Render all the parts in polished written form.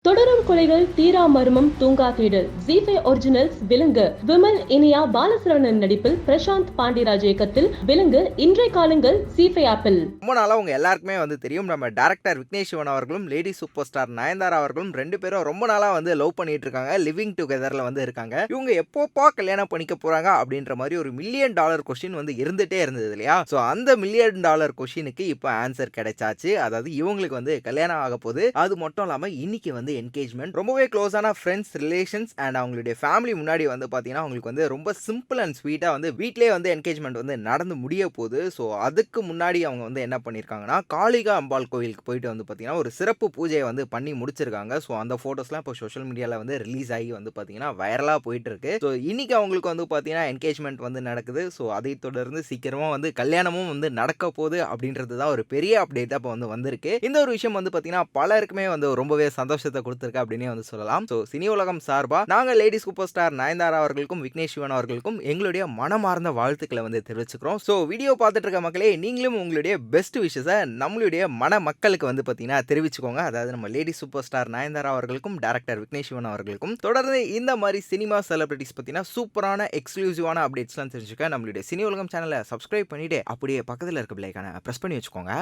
தொடரும் கொலைகள் தீரா மர்மம் தூங்கா தேடல் ஜி5 ஒரிஜினல்ஸ் விலங்கு விமல் இனியா பாலசரவணன் நடிப்பில் பிரசாந்த் பாண்டியராஜ் இயக்கத்தில் விலங்கு இன்றைய காலங்கள் ஜி5 ஆப்பிள். ரொம்ப நாளா உங்க எல்லாருக்குமே தெரியும், நம்ம டைரக்டர் விக்னேஷ் சிவன் அவர்களும் லேடி சூப்பர் ஸ்டார் நயன்தாரா அவர்களும் ரெண்டு பேரும் ரொம்ப நாளா லவ் பண்ணிட்டு இருக்காங்க. லிவிங் டுகெதர்ல இருக்காங்க. இவங்க எப்போப்பா கல்யாணம் பண்ணிக்க போறாங்க அப்படின்ற மாதிரி ஒரு $1 மில்லியன் கொஸ்டின் இருந்துட்டே இருந்தது இல்லையா? ஸோ அந்த $1 மில்லியன் கொஸ்டினுக்கு இப்போ ஆன்சர் கிடைச்சாச்சு. அதாவது இவங்களுக்கு கல்யாணம் ஆக போகுது. அது மட்டும் இல்லாம இன்னைக்கு என்கேஜ்மெண்ட். ரொம்பவே க்ளோஸான ஃப்ரெண்ட்ஸ், ரிலேஷன்ஸ் அண்ட் அவங்களுடைய ஃபேமிலி முன்னாடி பாத்தீங்கன்னா அவங்களுக்கு ரொம்ப சிம்பிள் அண்ட் ஸ்வீட்டா வீட்லயே என்கேஜ்மெண்ட் நடந்து முடிய போகுது. ஸோ அதுக்கு முன்னாடி அவங்க என்ன பண்ணிருக்காங்கன்னா காளிகா அம்பாள் கோயிலுக்கு போயிட்டு பாத்தீங்கன்னா ஒரு சிறப்பு பூஜையை பண்ணி முடிச்சிருக்காங்க. ஸோ அந்த போட்டோஸ்லாம் இப்போ சோஷியல் மீடியால ரிலீஸ் ஆகி பாத்தீங்கன்னா வைரலா போயிட்டு இருக்கு. ஸோ இன்னைக்கு அவங்களுக்கு பாத்தீங்கன்னா என்கேஜ்மெண்ட் நடக்குது. ஸோ அதை தொடர்ந்து சீக்கிரமா கல்யாணமும் நடக்க போகுது அப்படின்றது தான் ஒரு பெரிய அப்டேட் இப்போ வந்திருக்கு. இந்த ஒரு விஷயம் பாத்தீங்கன்னா பலருக்குமே ரொம்பவே சந்தோஷத்தை கொடுத்திருக்கு அப்படினே சொல்லலாம். ஸோ சினி உலகம் சார்பா நாங்க லேடி சூப்பர் ஸ்டார் நயன்தாரா அவர்களுக்கும் விக்னேஷ் சிவன் அவர்களுக்கும் எங்களுடைய மனமார்ந்த வாழ்த்துக்களை தெரிவிச்சுக்கிறோம். ஸோ வீடியோ பார்த்துட்டு இருக்க மக்களே, நீங்களும் உங்களுடைய பெஸ்ட் விஷஸை நம்மளுடைய மன மக்களுக்கு பாத்தீங்கன்னா தெரிவிச்சுக்கோங்க. அதாவது நம்ம லேடி சூப்பர் ஸ்டார் நயன்தாரா அவர்களுக்கும் டைரக்டர் விக்னேஷ் சிவன் அவர்களுக்கும் தொடர்ந்து இந்த மாதிரி சினிமா செலிபிரிட்டிஸ் பத்தினா சூப்பரான எக்ஸ்க்ளூசிவான அப்டேட்ஸ்லாம் தெரிஞ்சுக்க நம்மளுடைய சினி உலகம் சேனலை சப்ஸ்கிரைப் பண்ணிட்டு அப்படியே பக்கத்தில் இருக்க பிள்ளைக்கான ப்ரெஸ் பண்ணி வச்சுக்கோங்க.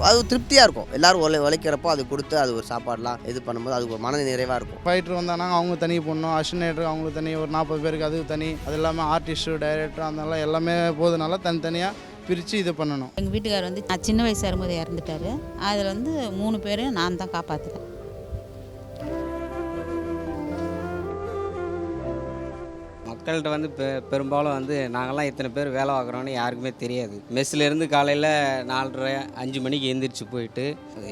அது திருப்தியாக இருக்கும். எல்லோரும் உழைக்கிறப்போ அது கொடுத்து அது ஒரு சாப்பாடெலாம் இது பண்ணும்போது அது ஒரு மன நிறைவாக இருக்கும். ஃபைட்டர் வந்தாங்கன்னா அவங்க தனி பண்ணணும், அசினேட்டர் அவங்களுக்கு தனி, ஒரு 40 பேருக்கு அது தனி, அது இல்லாமல் ஆர்டிஸ்ட்டு, டைரக்டர் அதெல்லாம் எல்லாமே போதுனால தனித்தனியாக பிரித்து இது பண்ணணும். எங்கள் வீட்டுக்கார் நான் சின்ன வயசு இருக்கும்போது இறந்துட்டார். அதில் 3 பேரையும் நான் தான் காப்பாற்றுறேன். மக்கள்கிட்ட பெரும்பாலும் நாங்கள்லாம் இத்தனை பேர் வேலை பார்க்குறோன்னு யாருக்குமே தெரியாது. மெஸ்ஸிலேருந்து காலையில் 4:30 5 மணிக்கு எழுந்திரிச்சு போயிட்டு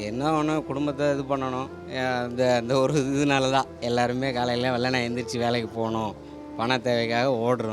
என்ன ஒன்று குடும்பத்தை இது பண்ணணும். அந்த ஒரு இதனால தான் எல்லாருமே காலையில் வெள்ளனை எழுந்திரிச்சு வேலைக்கு போகணும், பண தேவைக்காக ஓடுறோம்.